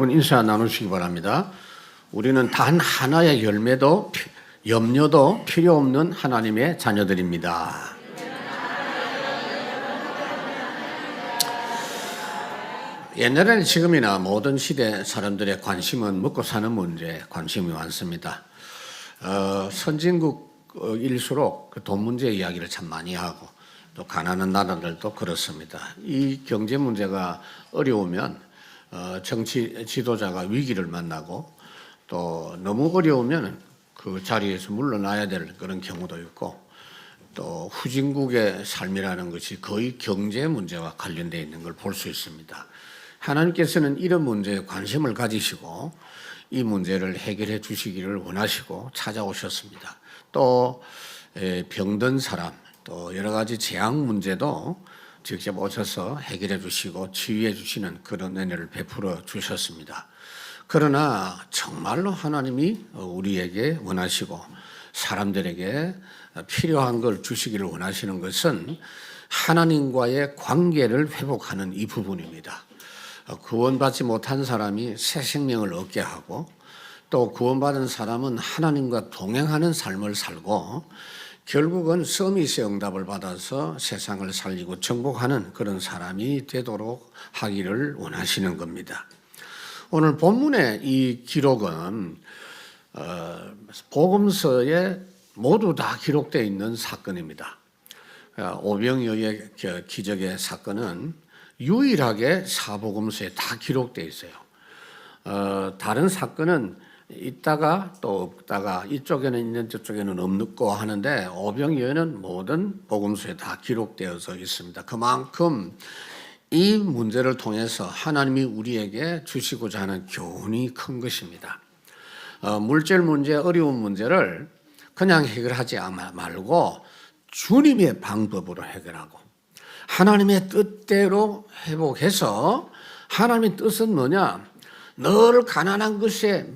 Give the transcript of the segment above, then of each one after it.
여러분 인사 나누시기 바랍니다. 우리는 단 하나의 열매도 염려도 필요 없는 하나님의 자녀들입니다. 옛날에는 지금이나 모든 시대 사람들의 관심은 먹고 사는 문제에 관심이 많습니다. 선진국일수록 돈 문제 이야기를 참 많이 하고 또 가난한 나라들도 그렇습니다. 이 경제 문제가 어려우면 정치 지도자가 위기를 만나고 또 너무 어려우면 그 자리에서 물러나야 될 그런 경우도 있고 또 후진국의 삶이라는 것이 거의 경제 문제와 관련되어 있는 걸 볼 수 있습니다. 하나님께서는 이런 문제에 관심을 가지시고 이 문제를 해결해 주시기를 원하시고 찾아오셨습니다. 또 병든 사람 또 여러 가지 재앙 문제도 직접 오셔서 해결해 주시고 치유해 주시는 그런 은혜를 베풀어 주셨습니다. 그러나 정말로 하나님이 우리에게 원하시고 사람들에게 필요한 걸 주시기를 원하시는 것은 하나님과의 관계를 회복하는 이 부분입니다. 구원받지 못한 사람이 새 생명을 얻게 하고 또 구원받은 사람은 하나님과 동행하는 삶을 살고 결국은 서밋의 응답을 받아서 세상을 살리고 정복하는 그런 사람이 되도록 하기를 원하시는 겁니다. 오늘 본문의 이 기록은 복음서에 모두 다 기록되어 있는 사건입니다. 오병이어의 기적의 사건은 유일하게 사복음서에 다 기록되어 있어요. 다른 사건은 있다가 또 없다가 이쪽에는 있는 저쪽에는 없고 하는데 오병이어는 모든 복음서에 다 기록되어서 있습니다. 그만큼 이 문제를 통해서 하나님이 우리에게 주시고자 하는 교훈이 큰 것입니다. 물질 문제, 어려운 문제를 그냥 해결하지 말고 주님의 방법으로 해결하고 하나님의 뜻대로 회복해서 하나님의 뜻은 뭐냐? 늘 가난한 것에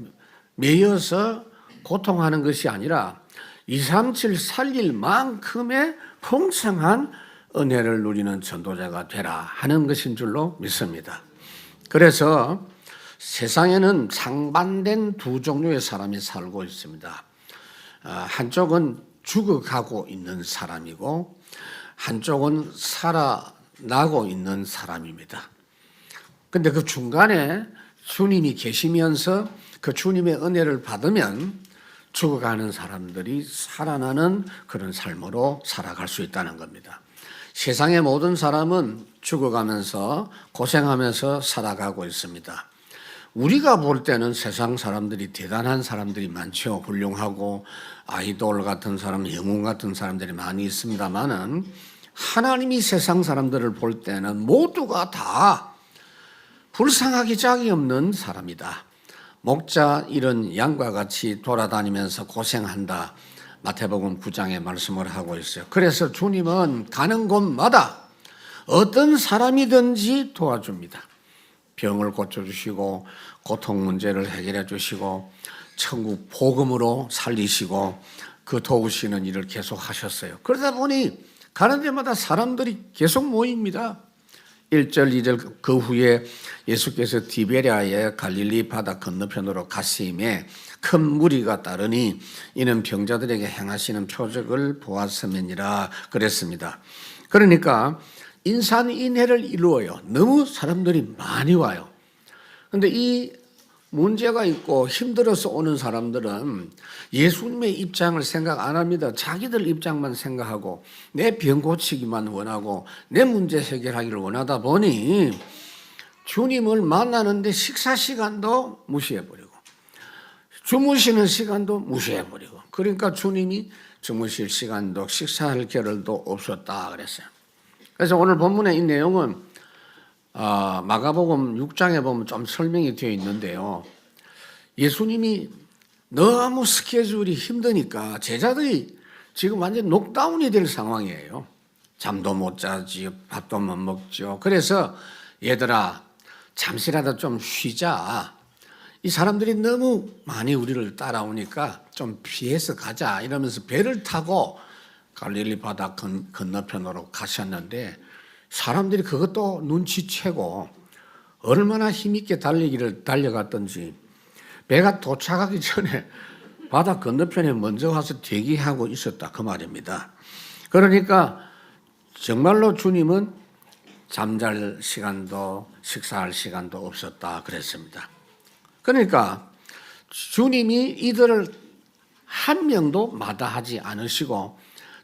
매여서 고통하는 것이 아니라 237 살릴 만큼의 풍성한 은혜를 누리는 전도자가 되라 하는 것인 줄로 믿습니다. 그래서 세상에는 상반된 두 종류의 사람이 살고 있습니다. 한쪽은 죽어가고 있는 사람이고 한쪽은 살아나고 있는 사람입니다. 근데 그 중간에 주님이 계시면서 그 주님의 은혜를 받으면 죽어가는 사람들이 살아나는 그런 삶으로 살아갈 수 있다는 겁니다. 세상의 모든 사람은 죽어가면서 고생하면서 살아가고 있습니다. 우리가 볼 때는 세상 사람들이 대단한 사람들이 많죠. 훌륭하고 아이돌 같은 사람, 영웅 같은 사람들이 많이 있습니다만은 하나님이 세상 사람들을 볼 때는 모두가 다 불쌍하기 짝이 없는 사람이다. 목자 이런 양과 같이 돌아다니면서 고생한다. 마태복음 9장에 말씀을 하고 있어요. 그래서 주님은 가는 곳마다 어떤 사람이든지 도와줍니다. 병을 고쳐주시고 고통 문제를 해결해 주시고 천국 복음으로 살리시고 그 도우시는 일을 계속 하셨어요. 그러다 보니 가는 데마다 사람들이 계속 모입니다. 1절, 2절 그 후에 예수께서 디베랴의 갈릴리 바다 건너편으로 가시매 큰 무리가 따르니 이는 병자들에게 행하시는 표적을 보았음이니라 그랬습니다. 그러니까 인산인해를 이루어요. 너무 사람들이 많이 와요. 그런데 이 문제가 있고 힘들어서 오는 사람들은 예수님의 입장을 생각 안 합니다. 자기들 입장만 생각하고 내 병 고치기만 원하고 내 문제 해결하기를 원하다 보니 주님을 만나는데 식사 시간도 무시해버리고 주무시는 시간도 무시해버리고 그러니까 주님이 주무실 시간도 식사할 겨를도 없었다 그랬어요. 그래서 오늘 본문의 이 내용은 마가복음 6장에 보면 좀 설명이 되어 있는데요. 예수님이 너무 스케줄이 힘드니까 제자들이 지금 완전 녹다운이 될 상황이에요. 잠도 못 자지, 밥도 못 먹죠. 그래서 얘들아 잠시라도 좀 쉬자. 이 사람들이 너무 많이 우리를 따라오니까 좀 피해서 가자 이러면서 배를 타고 갈릴리 바다 건너편으로 가셨는데 사람들이 그것도 눈치채고 얼마나 힘있게 달려갔던지 배가 도착하기 전에 바다 건너편에 먼저 와서 대기하고 있었다 그 말입니다. 그러니까 정말로 주님은 잠잘 시간도 식사할 시간도 없었다 그랬습니다. 그러니까 주님이 이들을 한 명도 마다하지 않으시고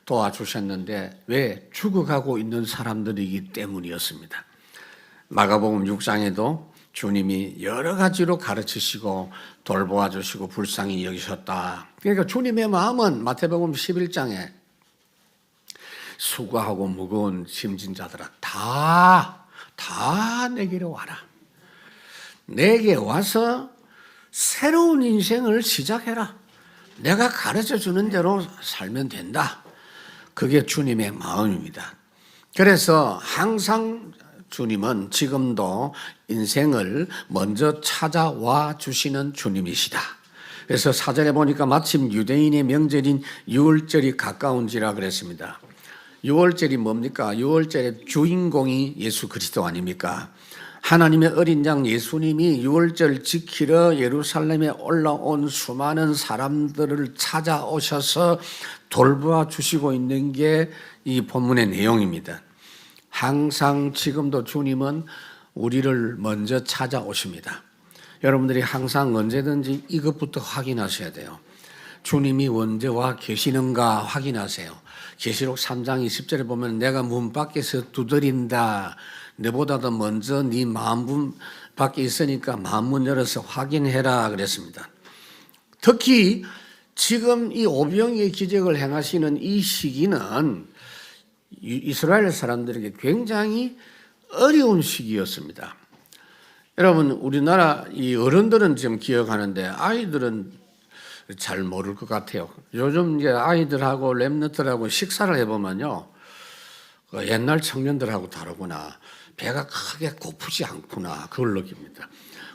도와주셨는데 왜? 죽어가고 있는 사람들이기 때문이었습니다. 마가복음 6장에도 주님이 여러 가지로 가르치시고 돌보아 주시고 불쌍히 여기셨다. 그러니까 주님의 마음은 마태복음 11장에 수고하고 무거운 짐진 자들아 다 내게로 와라. 내게 와서 새로운 인생을 시작해라. 내가 가르쳐 주는 대로 살면 된다. 그게 주님의 마음입니다. 그래서 항상 주님은 지금도 인생을 먼저 찾아와 주시는 주님이시다. 그래서 사절에 보니까 마침 유대인의 명절인 유월절이 가까운지라 그랬습니다. 유월절이 뭡니까? 유월절의 주인공이 예수 그리스도 아닙니까? 하나님의 어린 양 예수님이 유월절 지키러 예루살렘에 올라온 수많은 사람들을 찾아오셔서 돌보아 주시고 있는 게 이 본문의 내용입니다. 항상 지금도 주님은 우리를 먼저 찾아오십니다. 여러분들이 항상 언제든지 이것부터 확인하셔야 돼요. 주님이 언제 와 계시는가 확인하세요. 계시록 3장 20절에 보면 내가 문 밖에서 두드린다. 너보다도 먼저 네 마음 밖에 있으니까 마음문 열어서 확인해라 그랬습니다. 특히 지금 이 오병이의 기적을 행하시는 이 시기는 이스라엘 사람들에게 굉장히 어려운 시기였습니다. 여러분 우리나라 이 어른들은 지금 기억하는데 아이들은 잘 모를 것 같아요. 요즘 이제 아이들하고 랩너들하고 식사를 해보면요, 옛날 청년들하고 다르구나. 배가 크게 고프지 않구나. 그걸 느낍니다.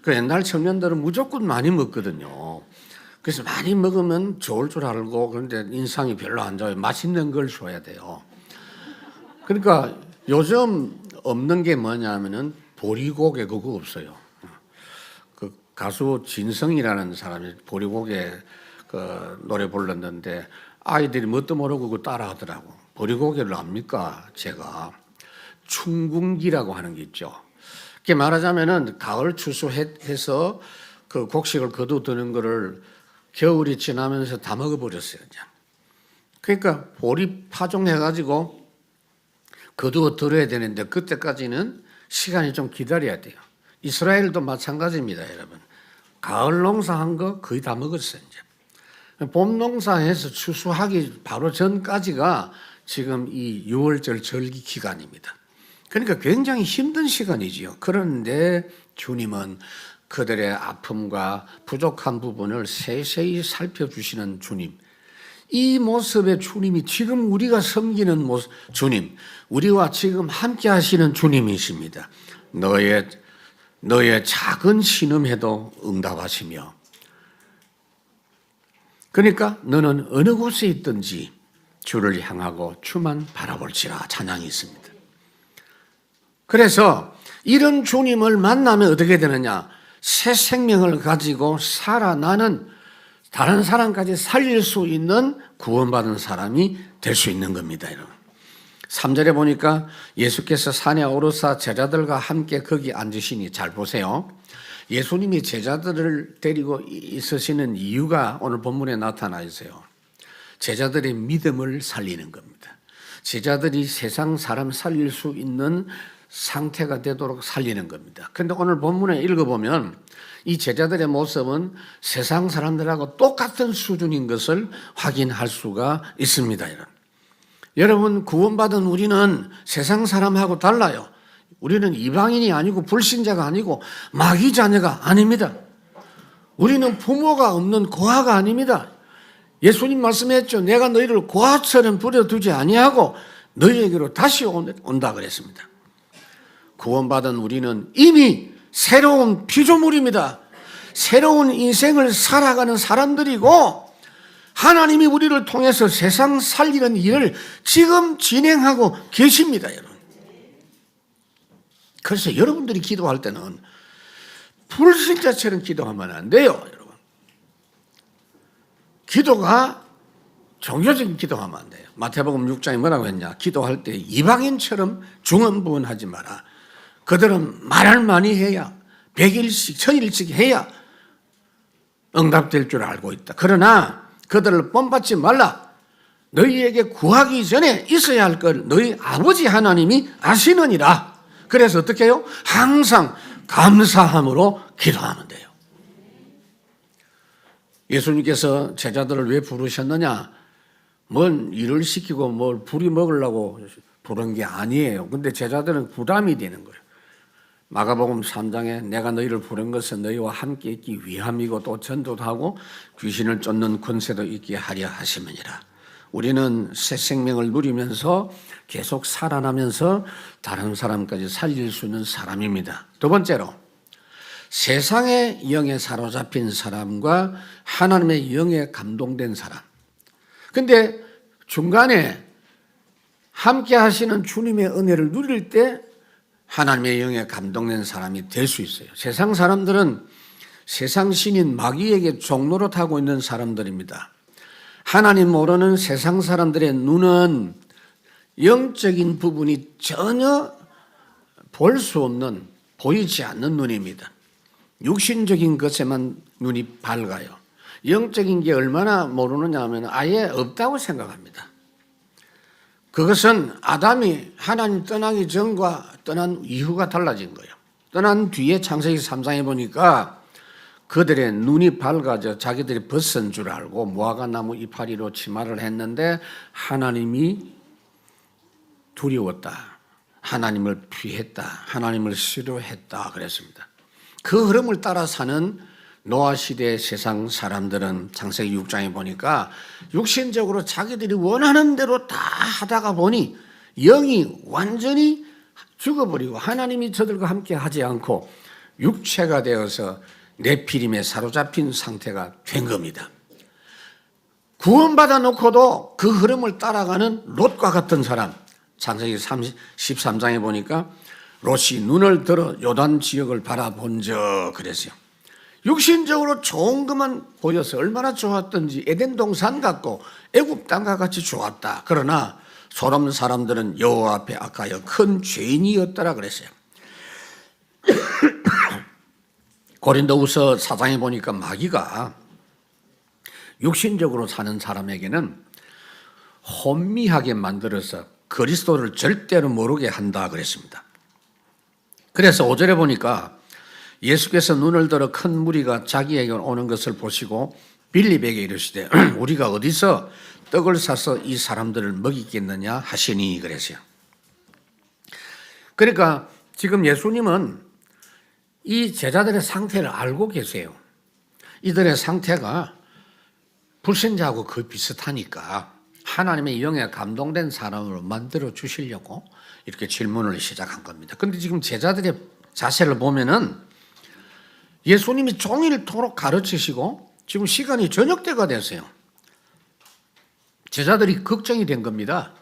그 옛날 청년들은 무조건 많이 먹거든요. 그래서 많이 먹으면 좋을 줄 알고 그런데 인상이 별로 안 좋아요. 맛있는 걸 줘야 돼요. 그러니까 요즘 없는 게 뭐냐면은 보리고개 그거 없어요. 그 가수 진성이라는 사람이 보리고개 그 노래 불렀는데 아이들이 뭣도 모르고 그거 따라하더라고. 보리고개를 압니까? 제가 충궁기라고 하는 게 있죠. 그게 말하자면은 가을 추수해서 그 곡식을 거두드는 거를 겨울이 지나면서 다 먹어버렸어요. 이제. 그러니까 보리 파종해가지고 거두어 들어야 되는데 그때까지는 시간이 좀 기다려야 돼요. 이스라엘도 마찬가지입니다, 여러분. 가을 농사한 거 거의 다 먹었어요, 이제. 봄 농사해서 추수하기 바로 전까지가 지금 이 6월절 절기 기간입니다. 그러니까 굉장히 힘든 시간이지요. 그런데 주님은 그들의 아픔과 부족한 부분을 세세히 살펴주시는 주님. 이 모습의 주님이 지금 우리가 섬기는 모습, 주님, 우리와 지금 함께 하시는 주님이십니다. 너의 작은 신음에도 응답하시며, 그러니까 너는 어느 곳에 있든지 주를 향하고 주만 바라볼지라 찬양이 있습니다. 그래서 이런 주님을 만나면 어떻게 되느냐? 새 생명을 가지고 살아나는, 다른 사람까지 살릴 수 있는 구원받은 사람이 될 수 있는 겁니다, 여러분. 3절에 보니까 예수께서 산에 오르사 제자들과 함께 거기 앉으시니, 잘 보세요. 예수님이 제자들을 데리고 있으시는 이유가 오늘 본문에 나타나 있어요. 제자들의 믿음을 살리는 겁니다. 제자들이 세상 사람 살릴 수 있는 상태가 되도록 살리는 겁니다. 그런데 오늘 본문에 읽어보면 이 제자들의 모습은 세상 사람들하고 똑같은 수준인 것을 확인할 수가 있습니다. 여러분, 구원받은 우리는 세상 사람하고 달라요. 우리는 이방인이 아니고 불신자가 아니고 마귀 자녀가 아닙니다. 우리는 부모가 없는 고아가 아닙니다. 예수님 말씀했죠. 내가 너희를 고아처럼 버려두지 아니하고 너희에게로 다시 온다 그랬습니다. 구원받은 우리는 이미 새로운 피조물입니다. 새로운 인생을 살아가는 사람들이고 하나님이 우리를 통해서 세상 살리는 일을 지금 진행하고 계십니다, 여러분. 그래서 여러분들이 기도할 때는 불신자처럼 기도하면 안 돼요, 여러분. 기도가 종교적인 기도하면 안 돼요. 마태복음 6장에 뭐라고 했냐? 기도할 때 이방인처럼 중언부언하지 마라. 그들은 말을 많이 해야 100일씩 1000일씩 해야 응답될 줄 알고 있다. 그러나 그들을 본받지 말라. 너희에게 구하기 전에 있어야 할 걸 너희 아버지 하나님이 아시느니라. 그래서 어떻게 해요? 항상 감사함으로 기도하면 돼요. 예수님께서 제자들을 왜 부르셨느냐? 뭔 일을 시키고 뭘 부리 먹으려고 부른 게 아니에요. 근데 제자들은 부담이 되는 거예요. 마가복음 3장에 내가 너희를 부른 것은 너희와 함께 있기 위함이고 또 전도도 하고 귀신을 쫓는 권세도 있게 하려 하심이니라. 우리는 새 생명을 누리면서 계속 살아나면서 다른 사람까지 살릴 수 있는 사람입니다. 두 번째로, 세상의 영에 사로잡힌 사람과 하나님의 영에 감동된 사람. 근데 중간에 함께 하시는 주님의 은혜를 누릴 때 하나님의 영에 감동된 사람이 될 수 있어요. 세상 사람들은 세상 신인 마귀에게 종로로 타고 있는 사람들입니다. 하나님 모르는 세상 사람들의 눈은 영적인 부분이 전혀 볼 수 없는, 보이지 않는 눈입니다. 육신적인 것에만 눈이 밝아요. 영적인 게 얼마나 모르느냐 하면 아예 없다고 생각합니다. 그것은 아담이 하나님 떠나기 전과 떠난 이후가 달라진 거예요. 떠난 뒤에 창세기 3장에 보니까 그들의 눈이 밝아져 자기들이 벗은 줄 알고 무화과 나무 이파리로 치마를 했는데 하나님이 두려웠다. 하나님을 피했다. 하나님을 싫어했다. 그랬습니다. 그 흐름을 따라 사는 노아 시대의 세상 사람들은 창세기 6장에 보니까 육신적으로 자기들이 원하는 대로 다 하다가 보니 영이 완전히 죽어버리고 하나님이 저들과 함께 하지 않고 육체가 되어서 네피림에 사로잡힌 상태가 된 겁니다. 구원받아 놓고도 그 흐름을 따라가는 롯과 같은 사람, 창세기 13장에 보니까 롯이 눈을 들어 요단 지역을 바라본 적 그랬어요. 육신적으로 좋은 것만 보여서 얼마나 좋았던지 에덴 동산 같고 애굽 땅과 같이 좋았다. 그러나 소돔 사람들은 여호와 앞에 악하여 큰 죄인이었더라 그랬어요. 고린도후서 4장에 보니까 마귀가 육신적으로 사는 사람에게는 혼미하게 만들어서 그리스도를 절대로 모르게 한다 그랬습니다. 그래서 5절에 보니까 예수께서 눈을 들어 큰 무리가 자기에게 오는 것을 보시고 빌립에게 이르시되 우리가 어디서 떡을 사서 이 사람들을 먹이겠느냐 하시니 그랬어요. 그러니까 지금 예수님은 이 제자들의 상태를 알고 계세요. 이들의 상태가 불신자하고 거의 비슷하니까 하나님의 영에 감동된 사람으로 만들어 주시려고 이렇게 질문을 시작한 겁니다. 그런데 지금 제자들의 자세를 보면은 예수님이 종일토록 가르치시고 지금 시간이 저녁 때가 됐어요. 제자들이 걱정이 된 겁니다.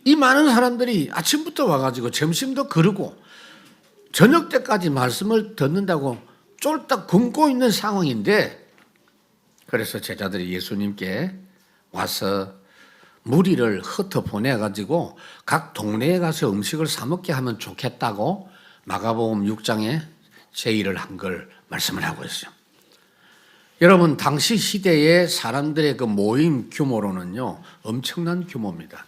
이 많은 사람들이 아침부터 와가지고 점심도 거르고 저녁 때까지 말씀을 듣는다고 쫄딱 굶고 있는 상황인데, 그래서 제자들이 예수님께 와서 무리를 흩어 보내가지고 각 동네에 가서 음식을 사 먹게 하면 좋겠다고 마가복음 6장에 제의를 한 걸 말씀을 하고 있어요. 여러분, 당시 시대의 사람들의 그 모임 규모로는요 엄청난 규모입니다.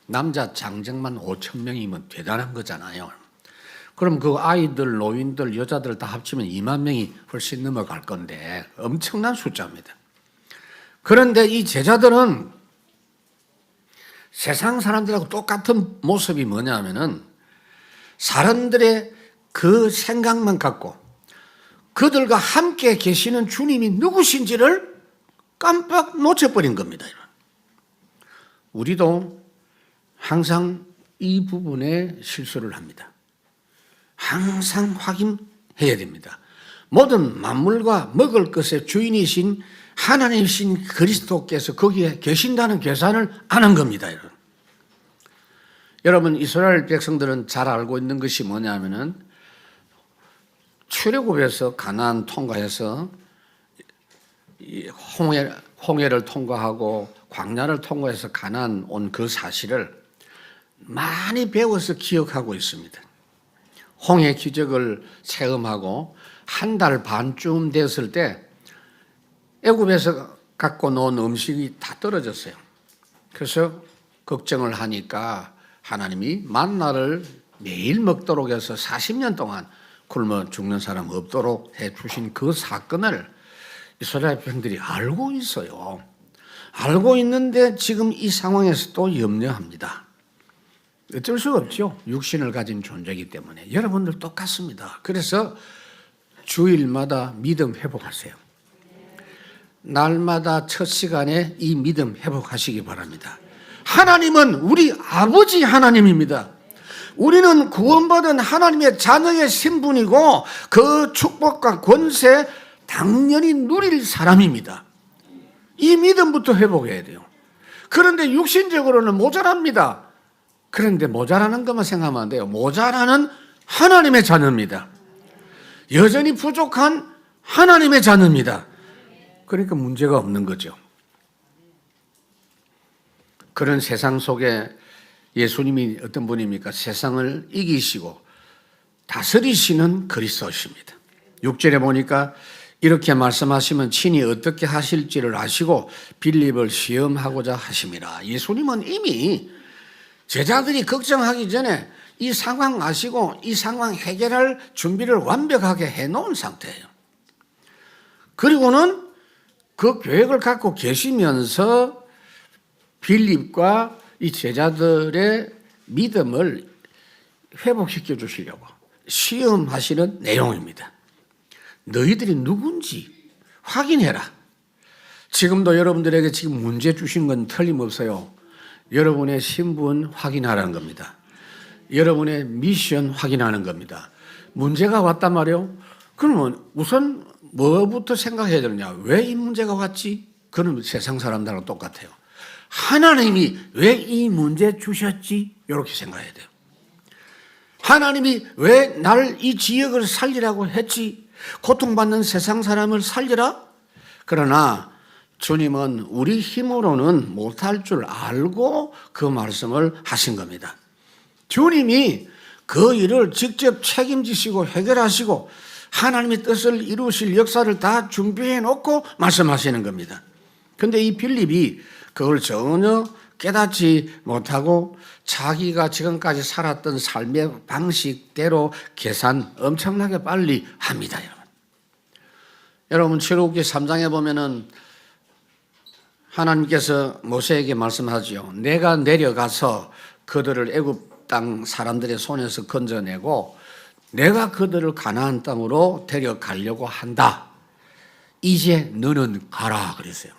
남자 장정만 5,000명이면 대단한 거잖아요. 그럼 그 아이들, 노인들, 여자들 다 합치면 2만 명이 훨씬 넘어갈 건데 엄청난 숫자입니다. 그런데 이 제자들은 세상 사람들하고 똑같은 모습이 뭐냐면은 사람들의 그 생각만 갖고 그들과 함께 계시는 주님이 누구신지를 깜빡 놓쳐버린 겁니다. 우리도 항상 이 부분에 실수를 합니다. 항상 확인해야 됩니다. 모든 만물과 먹을 것의 주인이신 하나님이신 그리스도께서 거기에 계신다는 계산을 안 한 겁니다. 여러분, 이스라엘 백성들은 잘 알고 있는 것이 뭐냐면은 출애굽에서 가나안 통과해서 이 홍해를 통과하고 광야를 통과해서 가나안 온 그 사실을 많이 배워서 기억하고 있습니다. 홍해 기적을 체험하고 한 달 반쯤 됐을 때 애굽에서 갖고 놓은 음식이 다 떨어졌어요. 그래서 걱정을 하니까 하나님이 만나를 매일 먹도록 해서 40년 동안 굶어 죽는 사람 없도록 해 주신 그 사건을 이스라엘 백성들이 알고 있어요. 알고 있는데 지금 이 상황에서 또 염려합니다. 어쩔 수가 없죠. 육신을 가진 존재이기 때문에. 여러분들 똑같습니다. 그래서 주일마다 믿음 회복하세요. 날마다 첫 시간에 이 믿음 회복하시기 바랍니다. 하나님은 우리 아버지 하나님입니다. 우리는 구원받은 하나님의 자녀의 신분이고 그 축복과 권세 당연히 누릴 사람입니다. 이 믿음부터 회복해야 돼요. 그런데 육신적으로는 모자랍니다. 그런데 모자라는 것만 생각하면 안 돼요. 모자라는 하나님의 자녀입니다. 여전히 부족한 하나님의 자녀입니다. 그러니까 문제가 없는 거죠. 그런 세상 속에 예수님이 어떤 분입니까? 세상을 이기시고 다스리시는 그리스도십니다. 6절에 보니까 이렇게 말씀하시면 친히 어떻게 하실지를 아시고 빌립을 시험하고자 하심이라. 예수님은 이미 제자들이 걱정하기 전에 이 상황 아시고 이 상황 해결할 준비를 완벽하게 해놓은 상태예요. 그리고는 그 계획을 갖고 계시면서 빌립과 이 제자들의 믿음을 회복시켜 주시려고 시험하시는 내용입니다. 너희들이 누군지 확인해라. 지금도 여러분들에게 지금 문제 주신 건 틀림없어요. 여러분의 신분 확인하라는 겁니다. 여러분의 미션 확인하는 겁니다. 문제가 왔단 말이에요. 그러면 우선 뭐부터 생각해야 되느냐? 왜 이 문제가 왔지? 그건 세상 사람들하고 똑같아요. 하나님이 왜 이 문제 주셨지? 이렇게 생각해야 돼요. 하나님이 왜 나를 이 지역을 살리라고 했지? 고통받는 세상 사람을 살리라? 그러나 주님은 우리 힘으로는 못할 줄 알고 그 말씀을 하신 겁니다. 주님이 그 일을 직접 책임지시고 해결하시고 하나님의 뜻을 이루실 역사를 다 준비해 놓고 말씀하시는 겁니다. 그런데 이 빌립이 그걸 전혀 깨닫지 못하고 자기가 지금까지 살았던 삶의 방식대로 계산 엄청나게 빨리 합니다. 여러분 출애굽기 3장에 보면은 하나님께서 모세에게 말씀하죠. 내가 내려가서 그들을 애굽 땅 사람들의 손에서 건져내고 내가 그들을 가나안 땅으로 데려가려고 한다. 이제 너는 가라 그랬어요.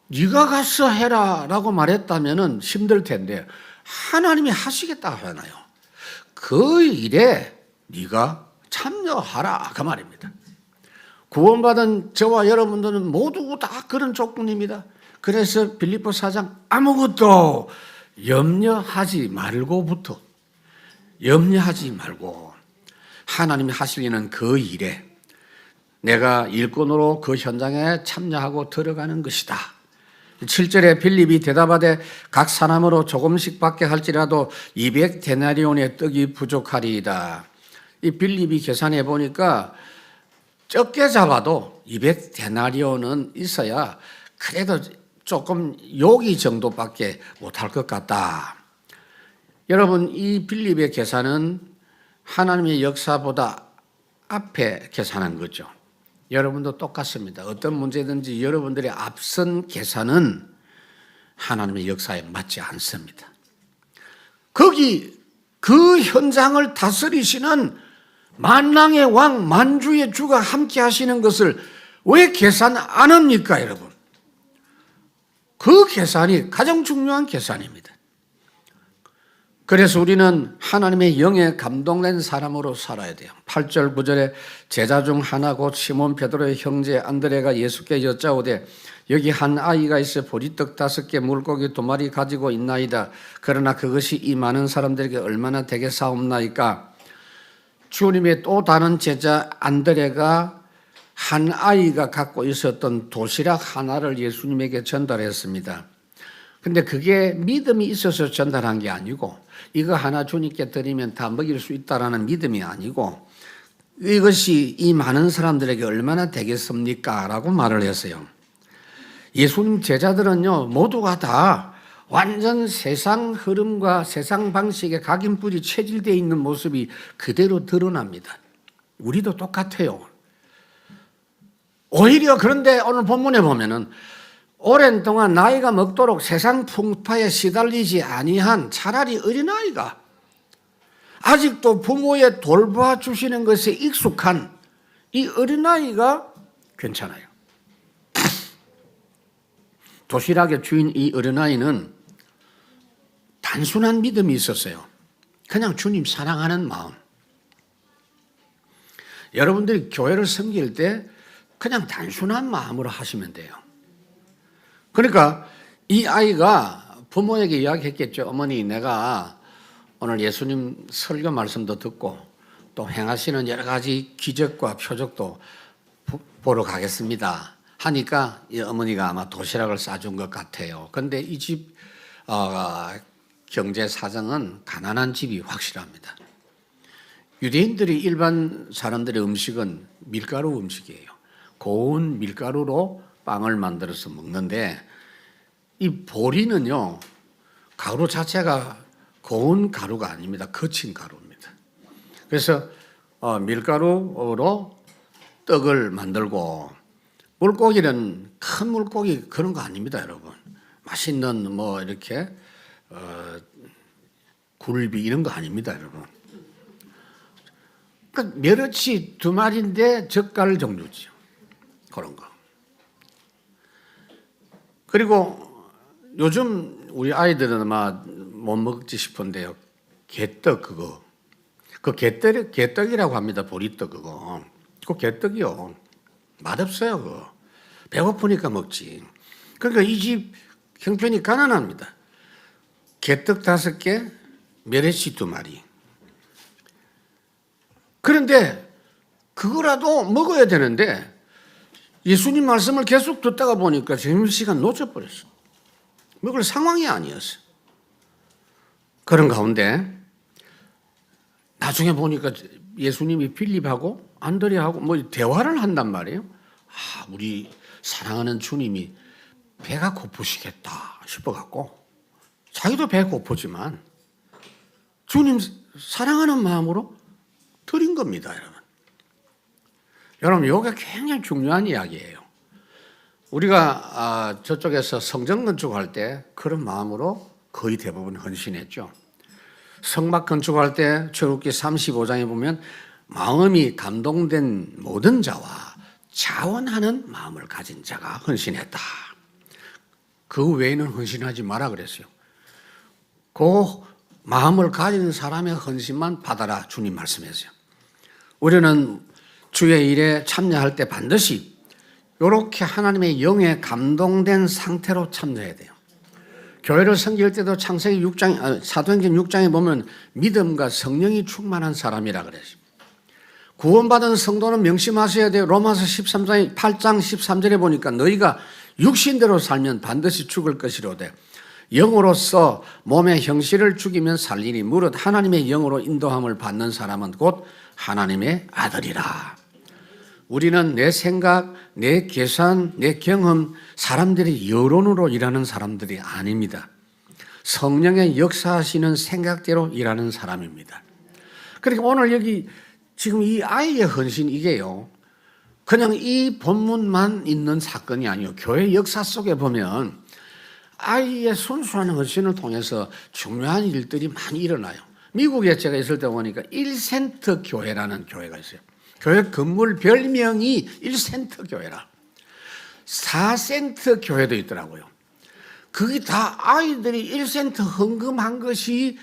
네가 가서 해라 라고 말했다면 힘들 텐데 하나님이 하시겠다 하잖아요. 그 일에 네가 참여하라 그 말입니다. 구원받은 저와 여러분들은 모두 다 그런 조건입니다. 그래서 빌립보 4장 아무것도 염려하지 말고 하나님이 하시려는 그 일에 내가 일꾼으로 그 현장에 참여하고 들어가는 것이다. 7절에 빌립이 대답하되 각 사람으로 조금씩 받게 할지라도 200데나리온의 떡이 부족하리이다. 이 빌립이 계산해 보니까 적게 잡아도 200데나리온은 있어야 그래도 조금 요기 정도밖에 못할 것 같다. 여러분 이 빌립의 계산은 하나님의 역사보다 앞에 계산한 거죠. 여러분도 똑같습니다. 어떤 문제든지 여러분들의 앞선 계산은 하나님의 역사에 맞지 않습니다. 거기 그 현장을 다스리시는 만왕의 왕 만주의 주가 함께 하시는 것을 왜 계산 안 합니까 여러분? 그 계산이 가장 중요한 계산입니다. 그래서 우리는 하나님의 영에 감동된 사람으로 살아야 돼요. 8절 9절에 제자 중 하나 곧 시몬 베드로의 형제 안드레가 예수께 여짜오되 여기 한 아이가 있어 보리떡 5개 물고기 2마리 가지고 있나이다. 그러나 그것이 이 많은 사람들에게 얼마나 되겠사옵나이까. 주님의 또 다른 제자 안드레가 한 아이가 갖고 있었던 도시락 하나를 예수님에게 전달했습니다. 근데 그게 믿음이 있어서 전달한 게 아니고 이거 하나 주님께 드리면 다 먹일 수 있다라는 믿음이 아니고 이것이 이 많은 사람들에게 얼마나 되겠습니까? 라고 말을 했어요. 예수님 제자들은요, 모두가 다 완전 세상 흐름과 세상 방식에 각인뿔이 체질되어 있는 모습이 그대로 드러납니다. 우리도 똑같아요. 오히려 그런데 오늘 본문에 보면은 오랜 동안 나이가 먹도록 세상 풍파에 시달리지 아니한 차라리 어린아이가 아직도 부모의 돌봐주시는 것에 익숙한 이 어린아이가 괜찮아요. 도시락의 주인 이 어린아이는 단순한 믿음이 있었어요. 그냥 주님 사랑하는 마음. 여러분들이 교회를 섬길 때 그냥 단순한 마음으로 하시면 돼요. 그러니까 이 아이가 부모에게 이야기했겠죠. 어머니, 내가 오늘 예수님 설교 말씀도 듣고 또 행하시는 여러 가지 기적과 표적도 보러 가겠습니다 하니까 이 어머니가 아마 도시락을 싸준 것 같아요. 그런데 이 집 경제 사정은 가난한 집이 확실합니다. 유대인들이 일반 사람들의 음식은 밀가루 음식이에요. 고운 밀가루로 빵을 만들어서 먹는데 이 보리는요, 가루 자체가 고운 가루가 아닙니다. 거친 가루입니다. 그래서 밀가루로 떡을 만들고 물고기는 큰 물고기 그런 거 아닙니다, 여러분. 맛있는 뭐 이렇게 굴비 이런 거 아닙니다, 여러분. 그러니까 멸치 2마리인데 젓갈 종류죠. 그런 거. 그리고 요즘 우리 아이들은 아마 못 먹지 싶은데요. 개떡 그거. 그 개떡이라고 합니다. 보리떡 그거. 그 개떡이요. 맛없어요, 그거. 배고프니까 먹지. 그러니까 이 집 형편이 가난합니다. 개떡 5개, 멸치 2마리. 그런데 그거라도 먹어야 되는데 예수님 말씀을 계속 듣다가 보니까 점심시간 놓쳐버렸어. 먹을 상황이 아니었어. 그런 가운데 나중에 보니까 예수님이 빌립하고 안드레하고 뭐 대화를 한단 말이에요. 우리 사랑하는 주님이 배가 고프시겠다 싶어갖고 자기도 배 고프지만 주님 사랑하는 마음으로 드린 겁니다, 여러분. 여러분, 이게 굉장히 중요한 이야기예요. 우리가 저쪽에서 성전 건축할 때 그런 마음으로 거의 대부분 헌신했죠. 성막 건축할 때 출애굽기 35장에 보면 마음이 감동된 모든 자와 자원하는 마음을 가진 자가 헌신했다. 그 외에는 헌신하지 마라 그랬어요. 그 마음을 가진 사람의 헌신만 받아라 주님 말씀했어요. 우리는 주의 일에 참여할 때 반드시 이렇게 하나님의 영에 감동된 상태로 참여해야 돼요. 교회를 섬길 때도 창세기 6장, 사도행전 6장에 보면 믿음과 성령이 충만한 사람이라 그랬어요. 구원받은 성도는 명심하셔야 돼요. 로마서 8장 13절에 보니까 너희가 육신대로 살면 반드시 죽을 것이로되 영으로서 몸의 형실을 죽이면 살리니 무릇 하나님의 영으로 인도함을 받는 사람은 곧 하나님의 아들이라. 우리는 내 생각, 내 계산, 내 경험, 사람들이 여론으로 일하는 사람들이 아닙니다. 성령의 역사하시는 생각대로 일하는 사람입니다. 그러니까 오늘 여기 지금 이 아이의 헌신 이게요, 그냥 이 본문만 있는 사건이 아니에요. 교회 역사 속에 보면 아이의 순수한 헌신을 통해서 중요한 일들이 많이 일어나요. 미국에 제가 있을 때 보니까 1센트 교회라는 교회가 있어요. 교회 건물 별명이 1센트 교회라. 4센트 교회도 있더라고요. 그게 다 아이들이 1센트 헌금한 것이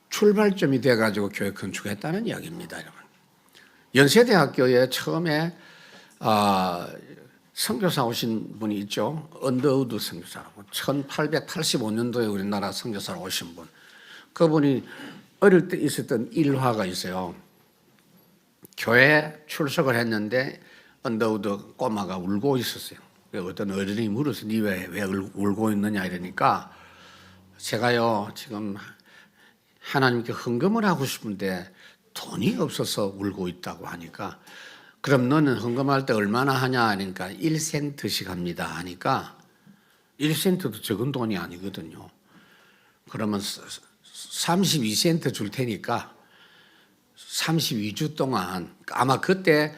출발점이 돼가지고 교회 건축했다는 이야기입니다, 여러분. 연세대학교에 처음에 선교사 오신 분이 있죠. 언더우드 선교사라고. 1885년도에 우리나라 선교사로 오신 분. 그분이 어릴 때 있었던 일화가 있어요. 교회 출석을 했는데 언더우드 꼬마가 울고 있었어요. 어떤 어른이 물어서 니 왜 울고 있느냐 이러니까 제가요 지금 하나님께 헌금을 하고 싶은데 돈이 없어서 울고 있다고 하니까 그럼 너는 헌금할 때 얼마나 하냐 하니까 1센트씩 합니다 하니까 1센트도 적은 돈이 아니거든요. 그러면 32센트 줄 테니까 32주 동안 아마 그때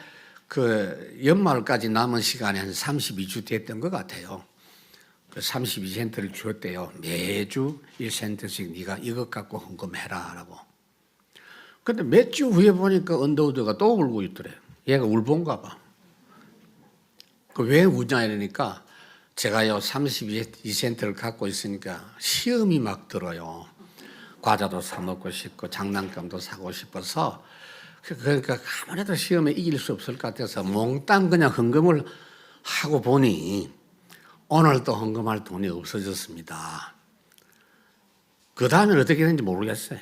그 연말까지 남은 시간이 한 32주 됐던 것 같아요. 그 32센트를 주었대요. 매주 1센트씩 네가 이것 갖고 헌금해라 라고. 근데 몇 주 후에 보니까 언더우드가 또 울고 있더래요. 얘가 울본가 봐. 그 왜 우냐 이러니까 제가요 32센트를 갖고 있으니까 시험이 막 들어요. 과자도 사 먹고 싶고 장난감도 사고 싶어서 그러니까 아무래도 시험에 이길 수 없을 것 같아서 몽땅 그냥 헌금을 하고 보니 오늘 또 헌금할 돈이 없어졌습니다. 그 다음에 어떻게 되는지 모르겠어요.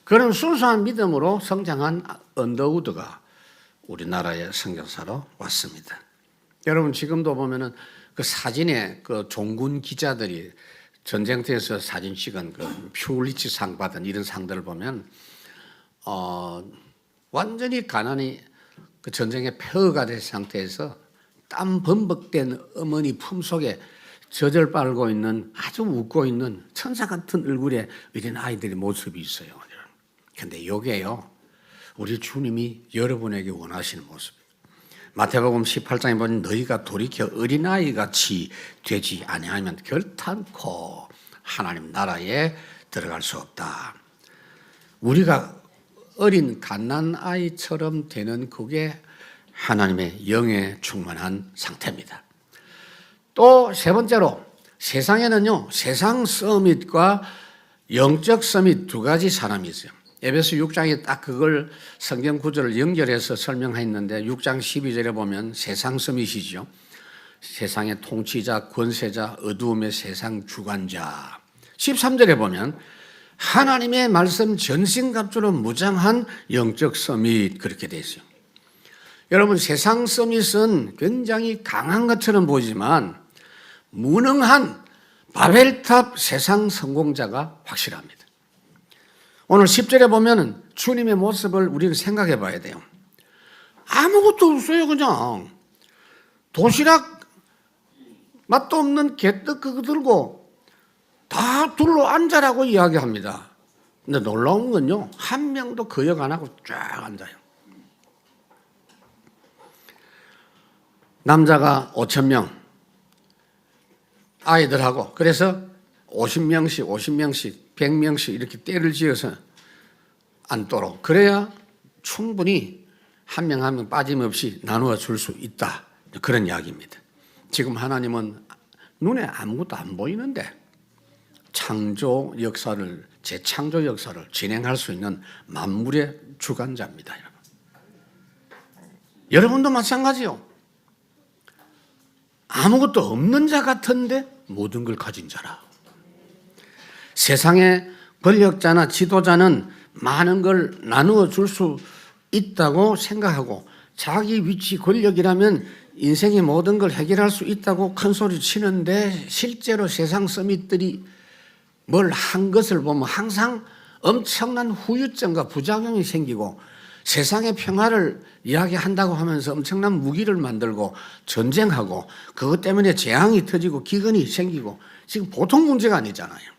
그런 순수한 믿음으로 성장한 언더우드가 우리나라의 선교사로 왔습니다. 여러분 지금도 보면은 그 사진에 그 종군 기자들이 전쟁터에서 사진 찍은 그 퓰리츠 상 받은 이런 상들을 보면 완전히 가난이 그 전쟁에 폐허가 된 상태에서 땀 범벅된 어머니 품속에 젖을 빨고 있는 아주 웃고 있는 천사 같은 얼굴의 어린 아이들의 모습이 있어요. 그런데 이게요 우리 주님이 여러분에게 원하시는 모습이에요. 마태복음 18장에 보면 너희가 돌이켜 어린아이같이 되지 아니하면 결탄코 하나님 나라에 들어갈 수 없다. 우리가 어린 갓난아이처럼 되는 그게 하나님의 영에 충만한 상태입니다. 또 세 번째로 세상에는요 세상 서밋과 영적 서밋 두 가지 사람이 있어요. 에베소 6장에 딱 그걸 성경 구절을 연결해서 설명했는데 6장 12절에 보면 세상 서밋이죠. 세상의 통치자, 권세자, 어두움의 세상 주관자. 13절에 보면 하나님의 말씀 전신갑주로 무장한 영적 서밋 그렇게 되어 있어요. 여러분 세상 서밋은 굉장히 강한 것처럼 보이지만 무능한 바벨탑 세상 성공자가 확실합니다. 오늘 10절에 보면 주님의 모습을 우리는 생각해 봐야 돼요. 아무것도 없어요. 그냥 도시락 맛도 없는 개떡 그거 들고 다 둘러 앉아라고 이야기합니다. 근데 놀라운 건요 한 명도 거역 안 하고 쫙 앉아요. 남자가 5,000명 아이들하고 그래서 50명씩 100명씩 이렇게 때를 지어서 앉도록 그래야 충분히 한 명 한 명 빠짐없이 나누어 줄 수 있다. 그런 이야기입니다. 지금 하나님은 눈에 아무것도 안 보이는데 창조 역사를 재창조 역사를 진행할 수 있는 만물의 주관자입니다. 여러분도 마찬가지요. 아무것도 없는 자 같은데 모든 걸 가진 자라. 세상의 권력자나 지도자는 많은 걸 나누어 줄 수 있다고 생각하고 자기 위치 권력이라면 인생의 모든 걸 해결할 수 있다고 큰 소리 치는데 실제로 세상 서밋들이 뭘 한 것을 보면 항상 엄청난 후유증과 부작용이 생기고 세상의 평화를 이야기한다고 하면서 엄청난 무기를 만들고 전쟁하고 그것 때문에 재앙이 터지고 기근이 생기고 지금 보통 문제가 아니잖아요.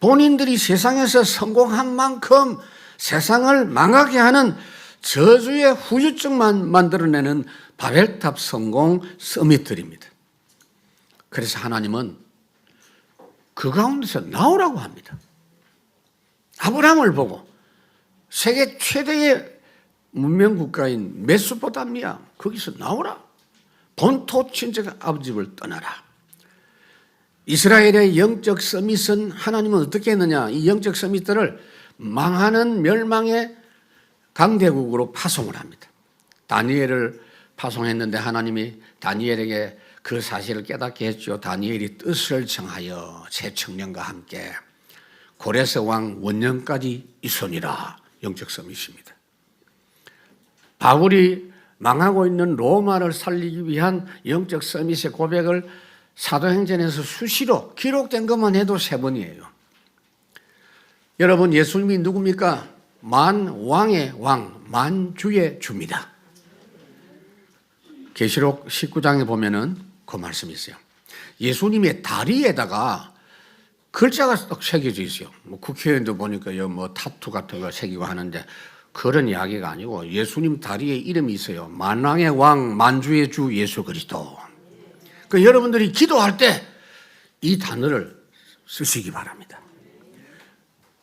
본인들이 세상에서 성공한 만큼 세상을 망하게 하는 저주의 후유증만 만들어내는 바벨탑 성공 서밋들입니다. 그래서 하나님은 그 가운데서 나오라고 합니다. 아브라함을 보고 세계 최대의 문명 국가인 메소포타미아 거기서 나오라. 본토 친척 아버지를 떠나라. 이스라엘의 영적 서밋은 하나님은 어떻게 했느냐. 이 영적 서밋들을 망하는 멸망의 강대국으로 파송을 합니다. 다니엘을 파송했는데 하나님이 다니엘에게 그 사실을 깨닫게 했죠. 다니엘이 뜻을 청하여 새 청년과 함께 고레스 왕 원년까지 있으니라. 영적 서밋입니다. 바울이 망하고 있는 로마를 살리기 위한 영적 서밋의 고백을 사도행전에서 수시로 기록된 것만 해도 3번이에요. 여러분, 예수님이 누굽니까? 만왕의 왕, 만주의 주입니다. 계시록 19장에 보면은 그 말씀이 있어요. 예수님의 다리에다가 글자가 딱 새겨져 있어요. 뭐 국회의원도 보니까 뭐 타투 같은 거 새기고 하는데 그런 이야기가 아니고 예수님 다리에 이름이 있어요. 만왕의 왕, 만주의 주 예수 그리스도. 그 여러분들이 기도할 때 이 단어를 쓰시기 바랍니다.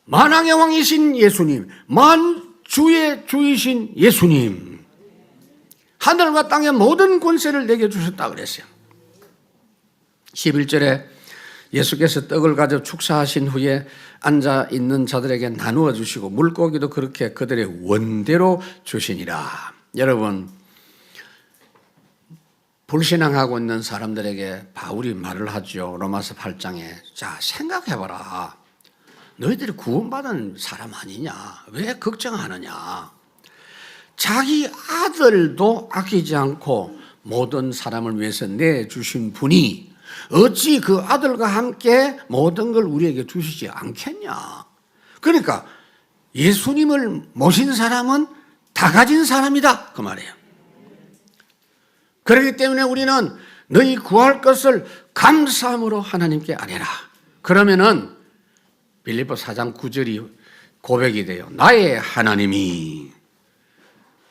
만왕의 왕이신 예수님, 만주의 주이신 예수님, 하늘과 땅의 모든 권세를 내게 주셨다 그랬어요. 11절에 예수께서 떡을 가져 축사하신 후에 앉아있는 자들에게 나누어 주시고 물고기도 그렇게 그들의 원대로 주시니라. 여러분, 불신앙하고 있는 사람들에게 바울이 말을 하죠. 로마서 8장에. 자, 생각해봐라. 너희들이 구원받은 사람 아니냐? 왜 걱정하느냐? 자기 아들도 아끼지 않고 모든 사람을 위해서 내주신 분이 어찌 그 아들과 함께 모든 걸 우리에게 주시지 않겠냐? 그러니까 예수님을 모신 사람은 다 가진 사람이다 그 말이에요. 그렇기 때문에 우리는 너희 구할 것을 감사함으로 하나님께 아뢰라. 그러면은 빌립보 4장 9절이 고백이 돼요. 나의 하나님이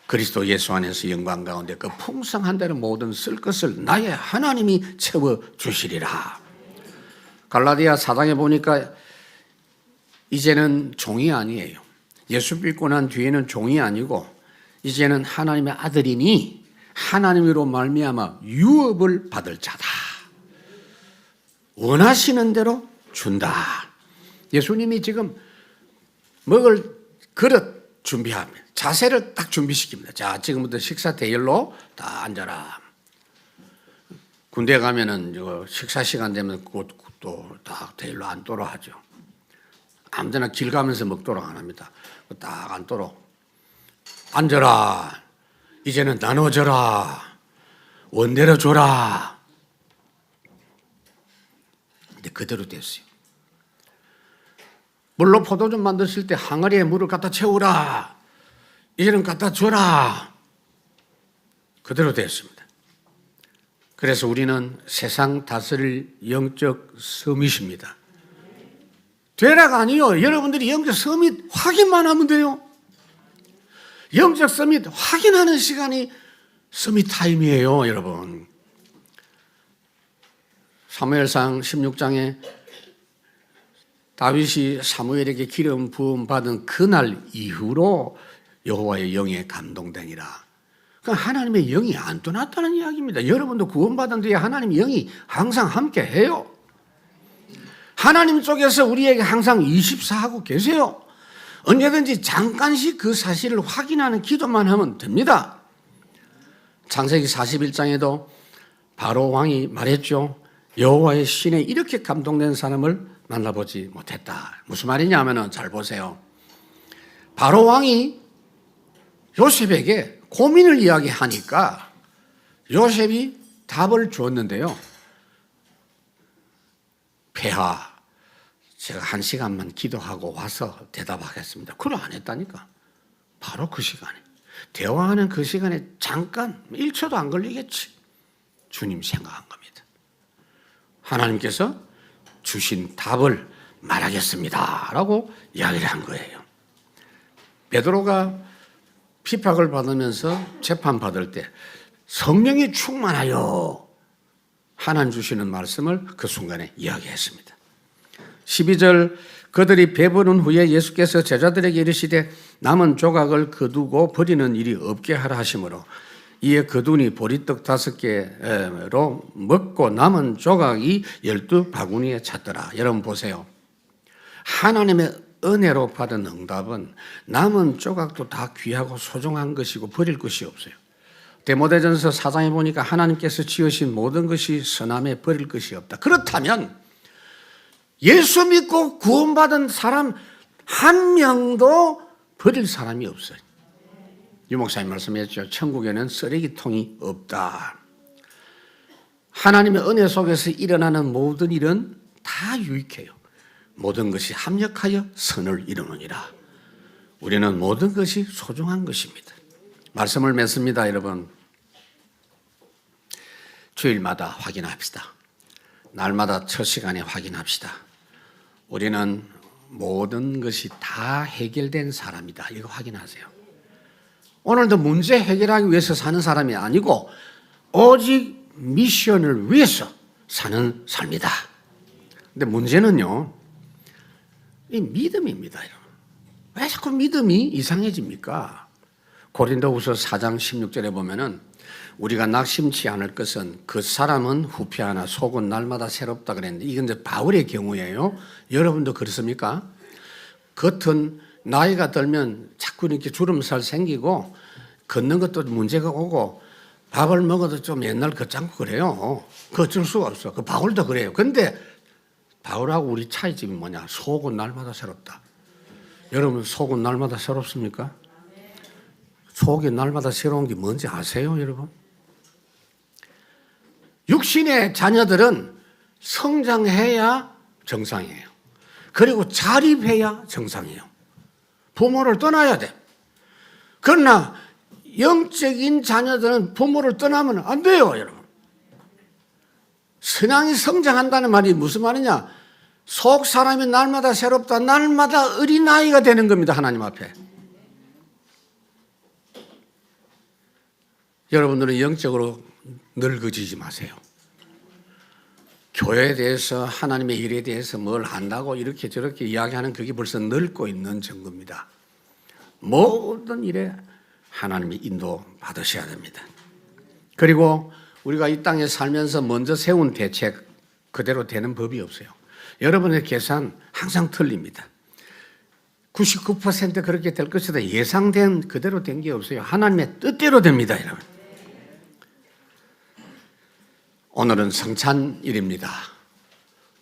그리스도 예수 안에서 영광 가운데 그 풍성한 대로 모든 쓸 것을 나의 하나님이 채워주시리라. 갈라디아 4장에 보니까 이제는 종이 아니에요. 예수 믿고 난 뒤에는 종이 아니고 이제는 하나님의 아들이니 하나님으로 말미암아 유업을 받을 자다. 원하시는 대로 준다. 예수님이 지금 먹을 그릇 준비합니다. 자세를 딱 준비시킵니다. 자, 지금부터 식사 대열로 다 앉아라. 군대 가면은 식사 시간 되면 또 다 대열로 앉도록 하죠. 아무데나 길 가면서 먹도록 안 합니다. 딱 앉도록. 앉아라. 이제는 나눠줘라. 원대로 줘라. 근데 그대로 됐어요. 물로 포도주 만드실 때 항아리에 물을 갖다 채우라. 이제는 갖다 줘라. 그대로 됐습니다. 그래서 우리는 세상 다스릴 영적 서밋입니다. 되라가 아니요. 여러분들이 영적 서밋 확인만 하면 돼요. 영적 서밋 확인하는 시간이 서밋 타임이에요, 여러분. 사무엘상 16장에 다윗이 사무엘에게 기름 부음 받은 그날 이후로 여호와의 영에 감동되니라. 그러니까 하나님의 영이 안 떠났다는 이야기입니다. 여러분도 구원받은 뒤에 하나님의 영이 항상 함께 해요. 하나님 쪽에서 우리에게 항상 24하고 계세요. 언제든지 잠깐씩 그 사실을 확인하는 기도만 하면 됩니다. 창세기 41장에도 바로 왕이 말했죠. 여호와의 신에 이렇게 감동된 사람을 만나보지 못했다. 무슨 말이냐 하면은 잘 보세요. 바로 왕이 요셉에게 고민을 이야기하니까 요셉이 답을 주었는데요. 폐하, 제가 1시간만 기도하고 와서 대답하겠습니다. 그걸 안 했다니까. 바로 그 시간에. 대화하는 그 시간에 잠깐 1초도 안 걸리겠지. 주님 생각한 겁니다. 하나님께서 주신 답을 말하겠습니다. 라고 이야기를 한 거예요. 베드로가 핍박을 받으면서 재판받을 때 성령이 충만하여 하나님 주시는 말씀을 그 순간에 이야기했습니다. 12절 그들이 배부른 후에 예수께서 제자들에게 이르시되 남은 조각을 거두고 버리는 일이 없게 하라 하시므로 이에 거두니 보리떡 5개로 먹고 남은 조각이 12바구니에 찼더라. 여러분 보세요. 하나님의 은혜로 받은 응답은 남은 조각도 다 귀하고 소중한 것이고 버릴 것이 없어요. 디모데전서 4장에 보니까 하나님께서 지으신 모든 것이 선함에 버릴 것이 없다. 그렇다면 예수 믿고 구원받은 사람 한 명도 버릴 사람이 없어요. 유 목사님 말씀했죠. 천국에는 쓰레기통이 없다. 하나님의 은혜 속에서 일어나는 모든 일은 다 유익해요. 모든 것이 합력하여 선을 이루느니라. 우리는 모든 것이 소중한 것입니다. 말씀을 맺습니다, 여러분. 주일마다 확인합시다. 날마다 첫 시간에 확인합시다. 우리는 모든 것이 다 해결된 사람이다. 이거 확인하세요. 오늘도 문제 해결하기 위해서 사는 사람이 아니고 오직 미션을 위해서 사는 삶이다. 근데 문제는요, 이 믿음입니다, 여러분. 왜 자꾸 믿음이 이상해집니까? 고린도후서 4장 16절에 보면은 우리가 낙심치 않을 것은 그 사람은 후패하나 속은 날마다 새롭다 그랬는데 이건 이제 바울의 경우예요. 여러분도 그렇습니까? 겉은 나이가 들면 자꾸 이렇게 주름살 생기고 걷는 것도 문제가 오고 밥을 먹어도 좀 옛날 걷잖고 그래요. 그 어쩔 수가 없어. 그 바울도 그래요. 근데 바울하고 우리 차이점이 뭐냐? 속은 날마다 새롭다. 여러분 속은 날마다 새롭습니까? 속이 날마다 새로운 게 뭔지 아세요, 여러분? 육신의 자녀들은 성장해야 정상이에요. 그리고 자립해야 정상이에요. 부모를 떠나야 돼. 그러나 영적인 자녀들은 부모를 떠나면 안 돼요, 여러분. 신앙이 성장한다는 말이 무슨 말이냐? 속 사람이 날마다 새롭다, 날마다 어린아이가 되는 겁니다, 하나님 앞에. 여러분들은 영적으로 늙어지지 마세요. 교회에 대해서 하나님의 일에 대해서 뭘 한다고 이렇게 저렇게 이야기하는 그게 벌써 늙고 있는 증거입니다. 모든 일에 하나님이 인도 받으셔야 됩니다. 그리고 우리가 이 땅에 살면서 먼저 세운 대책 그대로 되는 법이 없어요. 여러분의 계산 항상 틀립니다. 99% 그렇게 될 것이다. 예상된 그대로 된 게 없어요. 하나님의 뜻대로 됩니다, 여러분. 오늘은 성찬일입니다.